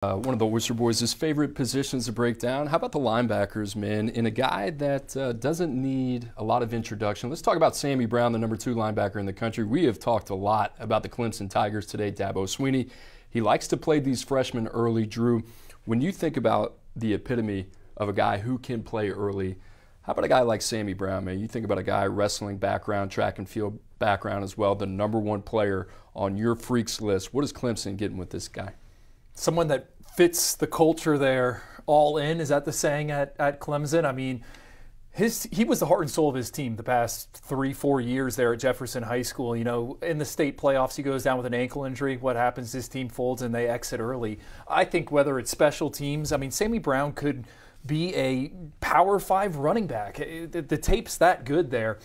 One of the Oyster Boys' favorite positions to break down. How about the linebackers, man? In a guy that doesn't need a lot of introduction, let's talk about Sammy Brown, the number 2 linebacker in the country. We have talked a lot about the Clemson Tigers today, Dabo Swinney. He likes to play these freshmen early. Drew, when you think about the epitome of a guy who can play early, how about a guy like Sammy Brown, man? You think about a guy, wrestling background, track and field background as well, the number 1 player on your freaks list. What is Clemson getting with this guy? Someone that fits the culture there all in. Is that the saying at Clemson? I mean, he was the heart and soul of his team the past 3-4 years there at Jefferson High School. You know, in the state playoffs, he goes down with an ankle injury. What happens? His team folds and they exit early. I think whether it's special teams, I mean, Sammy Brown could be a Power 5 running back. The tape's that good there.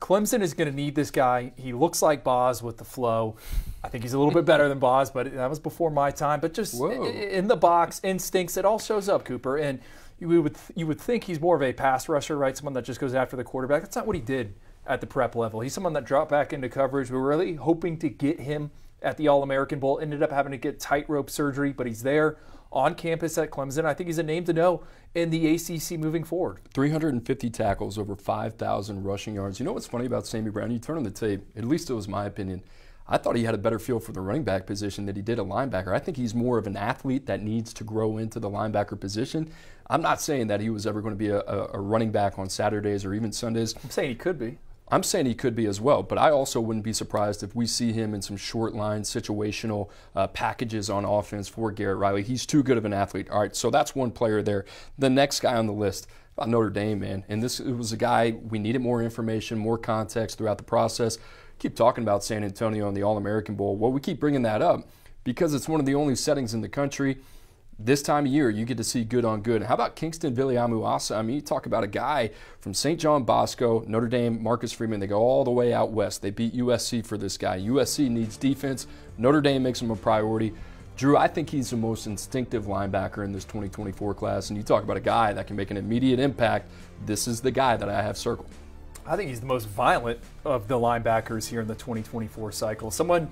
Clemson is going to need this guy. He looks like Boz with the flow. I think he's a little bit better than Boz, but that was before my time. But just in the box, instincts, it all shows up, Cooper. And you would think he's more of a pass rusher, right? Someone that just goes after the quarterback. That's not what he did at the prep level. He's someone that dropped back into coverage. We were really hoping to get him at the All-American Bowl. Ended up having to get tightrope surgery, but he's there on campus at Clemson. I think he's a name to know in the ACC moving forward. 350 tackles, over 5,000 rushing yards. You know what's funny about Sammy Brown? You turn on the tape, at least it was my opinion, I thought he had a better feel for the running back position than he did a linebacker. I think he's more of an athlete that needs to grow into the linebacker position. I'm not saying that he was ever going to be a running back on Saturdays or even Sundays. I'm saying he could be. I'm saying he could be as well, but I also wouldn't be surprised if we see him in some short line situational packages on offense for Garrett Riley. He's too good of an athlete. All right, so that's one player there. The next guy on the list, about Notre Dame, man. And it was a guy we needed more information, more context throughout the process. Keep talking about San Antonio and the All-American Bowl. Well, we keep bringing that up because it's one of the only settings in the country. This time of year, you get to see good on good. How about Kingston Viliamu-asa? I mean, you talk about a guy from St. John Bosco, Notre Dame, Marcus Freeman. They go all the way out west. They beat USC for this guy. USC needs defense. Notre Dame makes him a priority. Drew, I think he's the most instinctive linebacker in this 2024 class. And you talk about a guy that can make an immediate impact. This is the guy that I have circled. I think he's the most violent of the linebackers here in the 2024 cycle. Someone,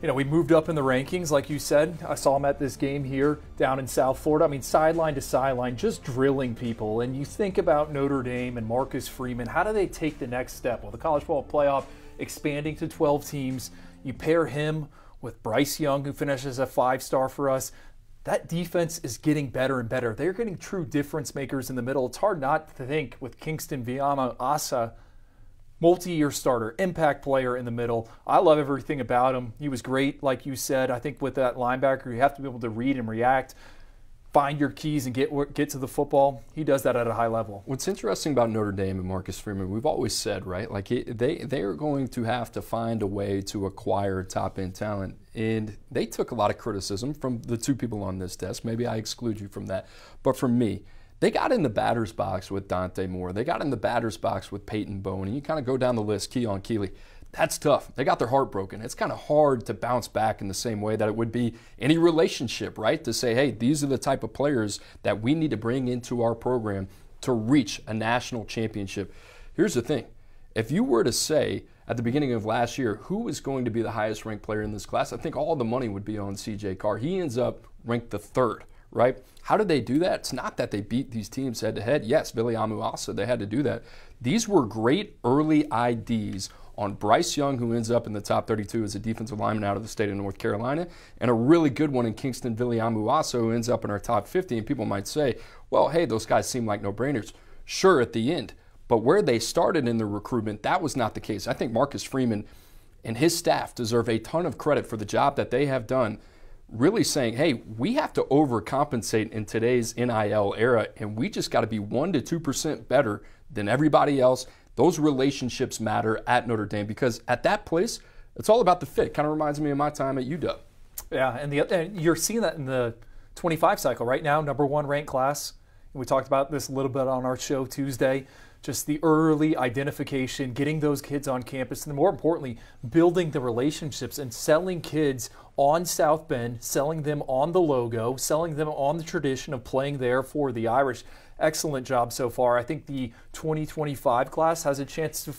you know, we moved up in the rankings, like you said. I saw him at this game here down in South Florida. I mean, sideline to sideline, just drilling people. And you think about Notre Dame and Marcus Freeman, how do they take the next step? Well, the College Football Playoff expanding to 12 teams. You pair him with Bryce Young, who finishes a 5-star for us. That defense is getting better and better. They're getting true difference makers in the middle. It's hard not to think with Kingston viliamu-asa, multi-year starter, impact player in the middle. I love everything about him. He was great, like you said. I think with that linebacker, you have to be able to read and react, find your keys, and get to the football. He does that at a high level. What's interesting about Notre Dame and Marcus Freeman, we've always said, right, like they are going to have to find a way to acquire top-end talent. And they took a lot of criticism from the 2 people on this desk. Maybe I exclude you from that. But for me, they got in the batter's box with Dante Moore. They got in the batter's box with Peyton Bowen. And you kind of go down the list, Keon Keeley. That's tough. They got their heart broken. It's kind of hard to bounce back in the same way that it would be any relationship, right? To say, hey, these are the type of players that we need to bring into our program to reach a national championship. Here's the thing. If you were to say at the beginning of last year, who is going to be the highest ranked player in this class, I think all the money would be on C.J. Carr. He ends up ranked the 3rd. Right? How did they do that? It's not that they beat these teams head-to-head. Yes, viliamu-asa, they had to do that. These were great early IDs on Bryce Young, who ends up in the top 32 as a defensive lineman out of the state of North Carolina, and a really good one in Kingston viliamu-asa, who ends up in our top 50. And people might say, well, hey, those guys seem like no-brainers. Sure, at the end. But where they started in the recruitment, that was not the case. I think Marcus Freeman and his staff deserve a ton of credit for the job that they have done, really saying, hey, we have to overcompensate in today's NIL era, and we just got to be 1% to 2% better than everybody else. Those relationships matter at Notre Dame because at that place, it's all about the fit. Kind of reminds me of my time at UW. Yeah, and you're seeing that in the 25 cycle right now, number 1 ranked class. We talked about this a little bit on our show Tuesday. Just the early identification, getting those kids on campus, and more importantly, building the relationships and selling kids on South Bend, selling them on the logo, selling them on the tradition of playing there for the Irish. Excellent job so far. I think the 2025 class has a chance to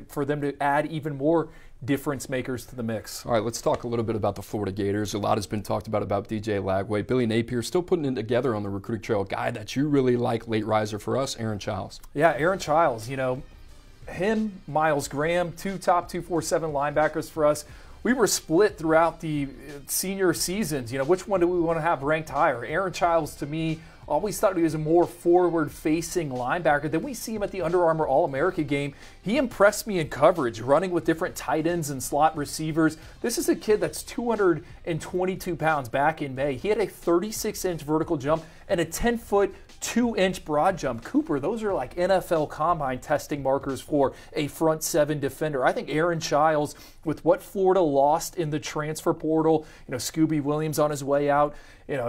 for them to add even more difference makers to the mix. All right, let's talk a little bit about the Florida Gators. A lot has been talked about DJ Lagway. Billy Napier still putting it together on the recruiting trail. Guy that you really like, late riser for us, Aaron Childs. Yeah, Aaron Childs, him, Miles Graham, two top 247 linebackers for us. We were split throughout the senior seasons. Which one do we want to have ranked higher? Aaron Childs, to me, always thought he was a more forward-facing linebacker. Then we see him at the Under Armour All-America game. He impressed me in coverage, running with different tight ends and slot receivers. This is a kid that's 222 pounds back in May. He had a 36-inch vertical jump and a 10-foot, 2-inch broad jump. Cooper, those are like NFL Combine testing markers for a front seven defender. I think Aaron Childs, with what Florida lost in the transfer portal, Scooby Williams on his way out,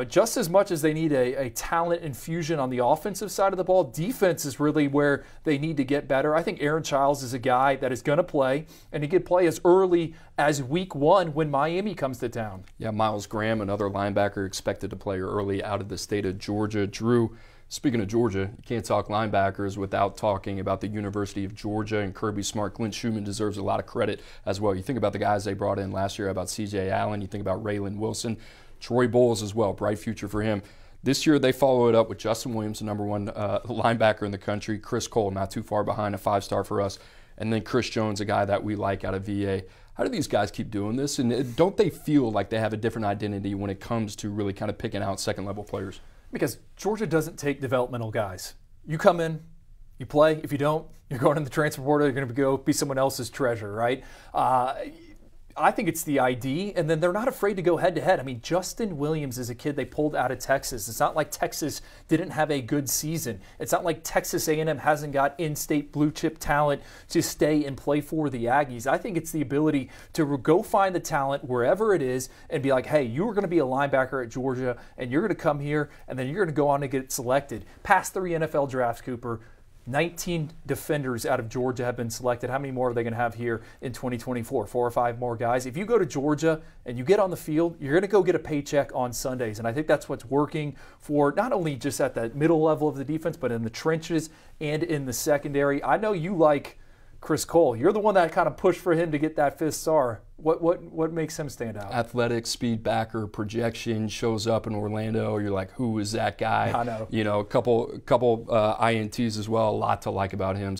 just as much as they need a talent infusion on the offensive side of the ball, defense is really where they need to get better. I think Aaron Childs is a guy that is going to play, and he could play as early as week 1 when Miami comes to town. Yeah, Miles Graham, another linebacker, expected to play early out of the state of Georgia. Drew, speaking of Georgia, you can't talk linebackers without talking about the University of Georgia and Kirby Smart. Clint Schumann deserves a lot of credit as well. You think about the guys they brought in last year, about C.J. Allen, you think about Raylan Wilson, Troy Bowles as well, bright future for him. This year they follow it up with Justin Williams, the number 1 linebacker in the country, Chris Cole, not too far behind, a 5-star for us, and then Chris Jones, a guy that we like out of VA. How do these guys keep doing this? And don't they feel like they have a different identity when it comes to really kind of picking out second-level players? Because Georgia doesn't take developmental guys. You come in, you play. If you don't, you're going in the transfer portal. You're going to go be someone else's treasure, right? I think it's the ID, and then they're not afraid to go head-to-head. I mean, Justin Williams is a kid they pulled out of Texas. It's not like Texas didn't have a good season. It's not like Texas A&M hasn't got in-state blue-chip talent to stay and play for the Aggies. I think it's the ability to go find the talent wherever it is and be like, hey, you're going to be a linebacker at Georgia, and you're going to come here, and then you're going to go on to get selected. Past 3 NFL drafts, Cooper. 19 defenders out of Georgia have been selected. How many more are they going to have here in 2024? 4 or 5 more guys. If you go to Georgia and you get on the field, you're going to go get a paycheck on Sundays. And I think that's what's working for not only just at the middle level of the defense, but in the trenches and in the secondary. I know you like Chris Cole. You're the one that kind of pushed for him to get that 5th star. What makes him stand out? Athletic, speed backer, projection, shows up in Orlando. You're like, who is that guy? I know. A couple INTs as well. A lot to like about him.